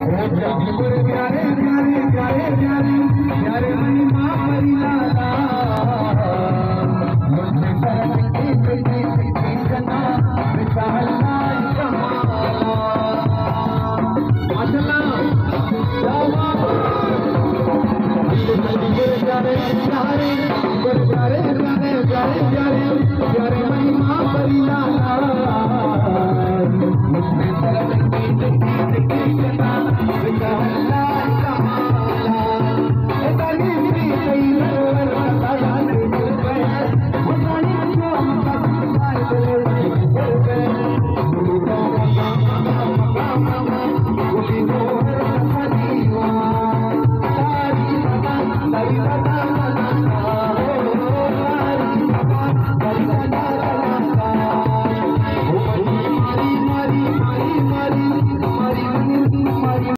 प्यारे प्यारे प्यारे प्यारे प्यारे मनी मामरी लाला मुझे सरस्वती बेटी सीधी कना विचारना माशाल्लाह प्यारे प्यारे प्यारे प्यारे प्यारे